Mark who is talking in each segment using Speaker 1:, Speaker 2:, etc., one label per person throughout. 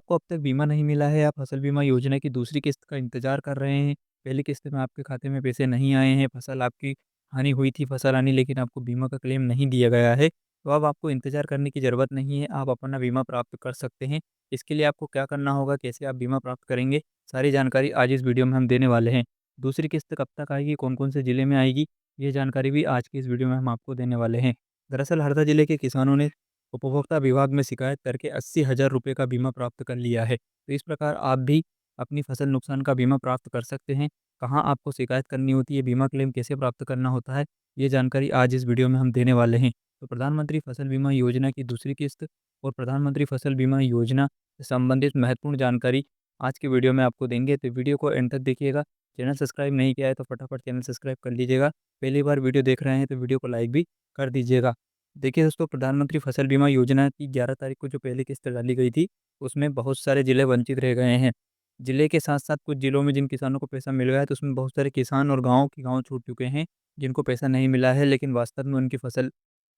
Speaker 1: आपको अब तक बीमा नहीं मिला है, आप फसल बीमा योजना की दूसरी किस्त का इंतज़ार कर रहे हैं, पहली किस्त में आपके खाते में पैसे नहीं आए हैं, फसल आपकी हानि हुई थी फसल हानि लेकिन आपको बीमा का क्लेम नहीं दिया गया है, तो अब आपको इंतज़ार करने की ज़रूरत नहीं है, आप अपना बीमा प्राप्त कर सकते हैं। इसके लिए आपको क्या करना होगा, कैसे आप बीमा प्राप्त करेंगे, सारी जानकारी आज इस वीडियो में हम देने वाले हैं। दूसरी किस्त कब तक आएगी, कौन-कौन से ज़िले में आएगी, ये जानकारी भी आज की इस वीडियो में हम आपको देने वाले हैं। दरअसल हरदा जिले के किसानों ने उपभोक्ता विभाग में शिकायत करके 80,000 रुपए का बीमा प्राप्त कर लिया है। तो इस प्रकार आप भी अपनी फसल नुकसान का बीमा प्राप्त कर सकते हैं। कहाँ आपको शिकायत करनी होती है, बीमा क्लेम कैसे प्राप्त करना होता है, ये जानकारी आज इस वीडियो में हम देने वाले हैं। तो प्रधानमंत्री फसल बीमा योजना की दूसरी किस्त और प्रधानमंत्री फसल बीमा योजना से संबंधित महत्वपूर्ण जानकारी आज की वीडियो में आपको देंगे, तो वीडियो को एंड तक देखिएगा। चैनल सब्सक्राइब नहीं किया है तो फटाफट चैनल सब्सक्राइब कर लीजिएगा। पहली बार वीडियो देख रहे हैं तो वीडियो को लाइक भी कर दीजिएगा। देखिए दोस्तों, प्रधानमंत्री फसल बीमा योजना की 11 तारीख को जो पहली किस्त डाली गई थी, उसमें बहुत सारे ज़िले वंचित रह गए हैं। ज़िले के साथ-साथ कुछ ज़िलों में जिन किसानों को पैसा मिल गया है, तो उसमें बहुत सारे किसान और गाँव के गाँव छूट चुके हैं, जिनको पैसा नहीं मिला है, लेकिन वास्तव में उनकी फसल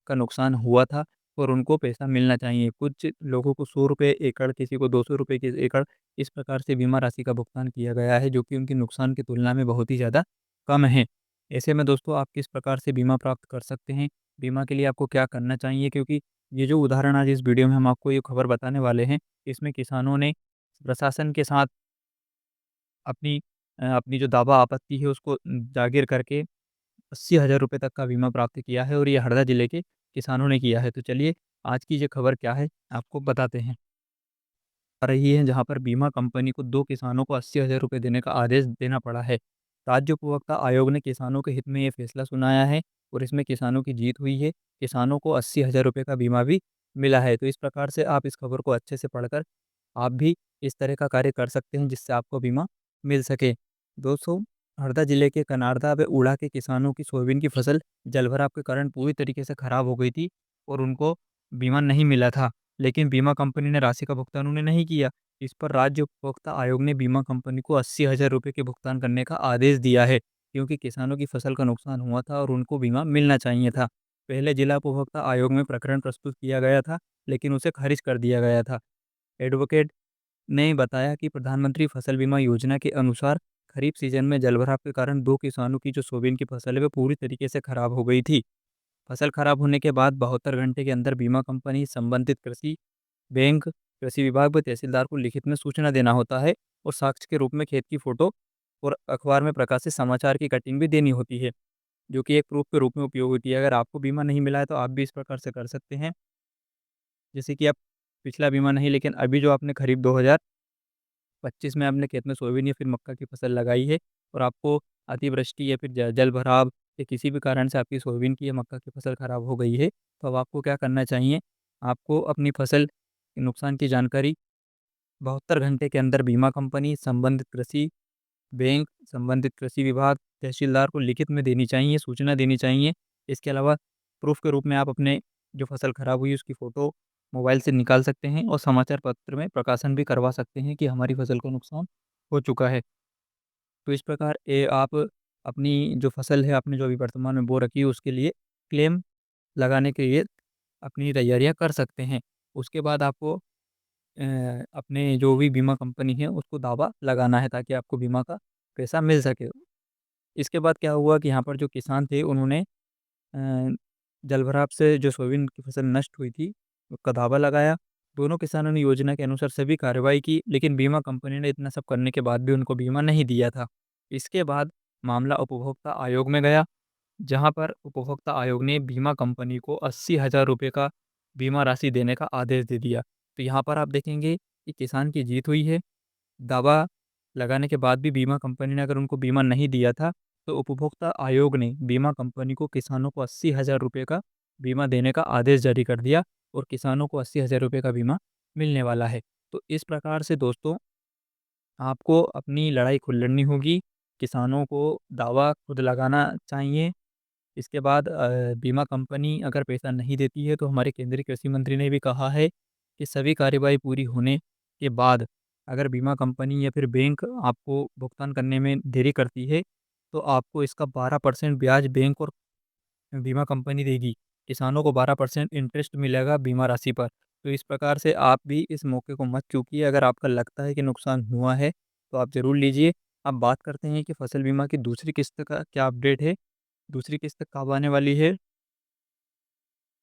Speaker 1: का नुकसान हुआ था और उनको पैसा मिलना चाहिए। कुछ लोगों को ₹100 एकड़, किसी को ₹200 के एकड़, इस प्रकार से बीमा राशि का भुगतान किया गया है, जो कि उनके नुकसान की तुलना में बहुत ही ज़्यादा कम है। ऐसे में दोस्तों, आप किस प्रकार से बीमा प्राप्त कर सकते हैं, बीमा के लिए आपको क्या करना चाहिए, क्योंकि ये जो उदाहरण आज इस वीडियो में हम आपको ये खबर बताने वाले हैं, इसमें किसानों ने प्रशासन के साथ अपनी जो दावा आपत्ति है उसको जागिर करके 80,000 रुपए तक का बीमा प्राप्त किया है और ये हरदा जिले के किसानों ने किया है। तो चलिए आज की ये खबर क्या है, आपको बताते हैं। आ रही है जहाँ पर बीमा कंपनी को 2 किसानों को 80,000 रुपए देने का आदेश देना पड़ा है। राज्य उपभोक्ता आयोग ने किसानों के हित में ये फैसला सुनाया है और इसमें किसानों की जीत हुई है। किसानों को 80,000 रुपए का बीमा भी मिला है। तो इस प्रकार से आप इस खबर को अच्छे से पढ़कर आप भी इस तरह का कार्य कर सकते हैं जिससे आपको बीमा मिल सके। दोस्तों, हरदा जिले के कनारदा व ऊड़ा के किसानों की सोयाबीन की फसल जलभराव के कारण पूरी तरीके से खराब हो गई थी और उनको बीमा नहीं मिला था। लेकिन बीमा कंपनी ने राशि का भुगतान उन्हें नहीं किया। इस पर राज्य उपभोक्ता आयोग ने बीमा कंपनी को 80,000 रुपए के भुगतान करने का आदेश दिया है, क्योंकि किसानों की फसल का नुकसान हुआ था और उनको बीमा मिलना चाहिए था। पहले जिला उपभोक्ता आयोग में प्रकरण प्रस्तुत किया गया था, लेकिन उसे खारिज कर दिया गया था। एडवोकेट ने बताया कि प्रधानमंत्री फसल बीमा योजना के अनुसार खरीफ सीजन में जलभराव के कारण 2 किसानों की जो सोयाबीन की फसल है, वो पूरी तरीके से खराब हो गई थी। फसल खराब होने के बाद 72 घंटे के अंदर बीमा कंपनी, संबंधित कृषि बैंक, कृषि विभाग व तहसीलदार को लिखित में सूचना देना होता है और साक्ष्य के रूप में खेत की फ़ोटो और अखबार में प्रकाशित समाचार की कटिंग भी देनी होती है, जो कि एक प्रूफ़ के रूप में उपयोग होती है। अगर आपको बीमा नहीं मिला है, तो आप भी इस प्रकार से कर सकते हैं। जैसे कि आप पिछला बीमा नहीं, लेकिन अभी जो आपने खरीफ 2025 में आपने खेत में सोयाबीन या फिर मक्का की फसल लगाई है और आपको अतिवृष्टि या फिर जल भराव या किसी भी कारण से आपकी सोयाबीन की या मक्का की फसल खराब हो गई है, तो अब आपको क्या करना चाहिए? आपको अपनी फसल के नुकसान की जानकारी 72 घंटे के अंदर बीमा कंपनी, संबंधित कृषि बैंक, संबंधित कृषि विभाग, तहसीलदार को लिखित में देनी चाहिए, सूचना देनी चाहिए। इसके अलावा प्रूफ़ के रूप में आप अपने जो फसल खराब हुई उसकी फ़ोटो मोबाइल से निकाल सकते हैं और समाचार पत्र में प्रकाशन भी करवा सकते हैं कि हमारी फसल को नुकसान हो चुका है। तो इस प्रकार आप अपनी जो फसल है, आपने जो अभी वर्तमान में बो रखी है, उसके लिए क्लेम लगाने के लिए अपनी तैयारियाँ कर सकते हैं। उसके बाद आपको अपने जो भी बीमा कंपनी है उसको दावा लगाना है ताकि आपको बीमा का पैसा मिल सके। इसके बाद क्या हुआ कि यहाँ पर जो किसान थे उन्होंने जलभराव से जो सोयाबीन की फसल नष्ट हुई थी, उसका दावा लगाया। दोनों किसानों ने योजना के अनुसार सभी कार्रवाई की, लेकिन बीमा कंपनी ने इतना सब करने के बाद भी उनको बीमा नहीं दिया था। इसके बाद मामला उपभोक्ता आयोग में गया, जहाँ पर उपभोक्ता आयोग ने बीमा कंपनी को 80,000 रुपए का बीमा राशि देने का आदेश दे दिया। तो यहाँ पर आप देखेंगे कि किसान की जीत हुई है। दावा लगाने के बाद भी बीमा कंपनी ने अगर उनको बीमा नहीं दिया था, तो उपभोक्ता आयोग ने बीमा कंपनी को किसानों को 80,000 रुपए का बीमा देने का आदेश जारी कर दिया और किसानों को 80,000 रुपए का बीमा मिलने वाला है। तो इस प्रकार से दोस्तों, आपको अपनी लड़ाई खुद लड़नी होगी, किसानों को दावा खुद लगाना चाहिए। इसके बाद बीमा कंपनी अगर पैसा नहीं देती है, तो हमारे केंद्रीय कृषि मंत्री ने भी कहा है कि सभी कार्यवाही पूरी होने के बाद अगर बीमा कंपनी या फिर बैंक आपको भुगतान करने में देरी करती है, तो आपको इसका 12% ब्याज बैंक और बीमा कंपनी देगी। किसानों को 12% इंटरेस्ट मिलेगा बीमा राशि पर। तो इस प्रकार से आप भी इस मौके को मत चूकिए। अगर आपका लगता है कि नुकसान हुआ है, तो आप ज़रूर लीजिए। अब बात करते हैं कि फसल बीमा की दूसरी किस्त का क्या अपडेट है। दूसरी किस्त कब आने वाली है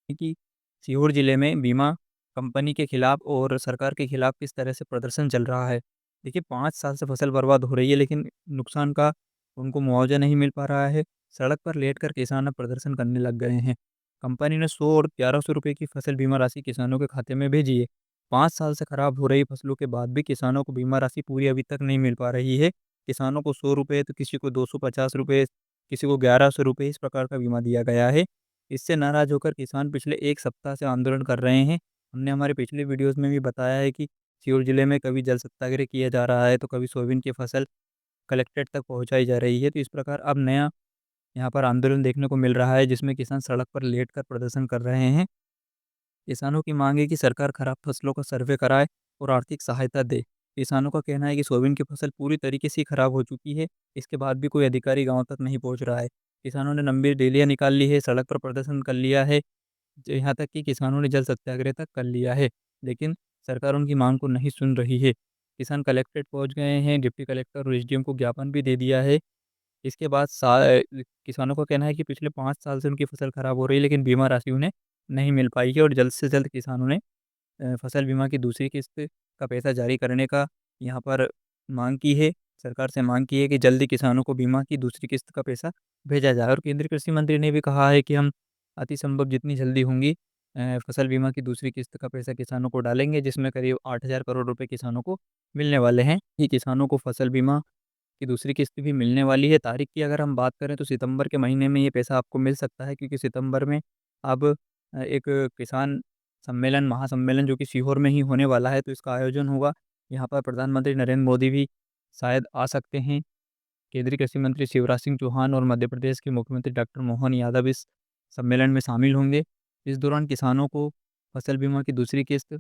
Speaker 1: कि सीहोर जिले में बीमा कंपनी के खिलाफ और सरकार के खिलाफ किस तरह से प्रदर्शन चल रहा है। देखिए 5 साल से फसल बर्बाद हो रही है, लेकिन नुकसान का उनको मुआवज़ा नहीं मिल पा रहा है। सड़क पर लेटकर किसान अब प्रदर्शन करने लग गए हैं। कंपनी ने 100 और 1100 रुपए की फसल बीमा राशि किसानों के खाते में भेजी है। 5 साल से खराब हो रही फसलों के बाद भी किसानों को बीमा राशि पूरी अभी तक नहीं मिल पा रही है। किसानों को 100 रुपए, तो किसी को 250 रुपए, किसी को 1100 रुपए, इस प्रकार का बीमा दिया गया है। इससे नाराज़ होकर किसान पिछले 1 सप्ताह से आंदोलन कर रहे हैं। हमने हमारे पिछले वीडियोज़ में भी बताया है कि सीहोर जिले में कभी जल सत्याग्रह किया जा रहा है, तो कभी सोयाबीन की फसल कलेक्ट्रेट तक पहुँचाई जा रही है। तो इस प्रकार अब नया यहाँ पर आंदोलन देखने को मिल रहा है, जिसमें किसान सड़क पर लेटकर प्रदर्शन कर रहे हैं। किसानों की मांग है कि सरकार खराब फसलों का सर्वे कराए और आर्थिक सहायता दे। किसानों का कहना है कि सोयाबीन की फसल पूरी तरीके से ही खराब हो चुकी है, इसके बाद भी कोई अधिकारी गाँव तक नहीं पहुँच रहा है। किसानों ने लंबी रैलियाँ निकाल ली है, सड़क पर प्रदर्शन कर लिया है। यहाँ तक कि किसानों ने जल सत्याग्रह तक कर लिया है, लेकिन सरकार उनकी मांग को नहीं सुन रही है। किसान कलेक्ट्रेट पहुँच गए हैं, डिप्टी कलेक्टर और एसडीएम को ज्ञापन भी दे दिया है। इसके बाद किसानों का कहना है कि पिछले 5 साल से उनकी फसल खराब हो रही है, लेकिन बीमा राशि उन्हें नहीं मिल पाई है और जल्द से जल्द किसानों ने फसल बीमा की दूसरी किस्त का पैसा जारी करने का यहाँ पर माँग की है। सरकार से माँग की है कि जल्दी किसानों को बीमा की दूसरी किस्त का पैसा भेजा जाए और केंद्रीय कृषि मंत्री ने भी कहा है कि हम अति संभव जितनी जल्दी होंगी फसल बीमा की दूसरी किस्त का पैसा किसानों को डालेंगे, जिसमें करीब 8,000 करोड़ रुपए किसानों को मिलने वाले हैं। ये किसानों को फसल बीमा की दूसरी किस्त भी मिलने वाली है। तारीख की अगर हम बात करें तो सितंबर के महीने में ये पैसा आपको मिल सकता है, क्योंकि सितंबर में अब एक किसान सम्मेलन, महासम्मेलन जो कि सीहोर में ही होने वाला है, तो इसका आयोजन होगा। यहाँ पर प्रधानमंत्री नरेंद्र मोदी भी शायद आ सकते हैं। केंद्रीय कृषि मंत्री शिवराज सिंह चौहान और मध्य प्रदेश के मुख्यमंत्री डॉक्टर मोहन यादव इस सम्मेलन में शामिल होंगे। इस दौरान किसानों को फसल बीमा की दूसरी किस्त,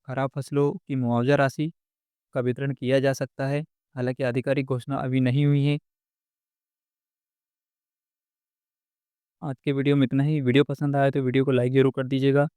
Speaker 1: खराब फसलों की मुआवजा राशि का वितरण किया जा सकता है। हालाँकि आधिकारिक घोषणा अभी नहीं हुई है। आज के वीडियो में इतना ही। वीडियो पसंद आया तो वीडियो को लाइक ज़रूर कर दीजिएगा।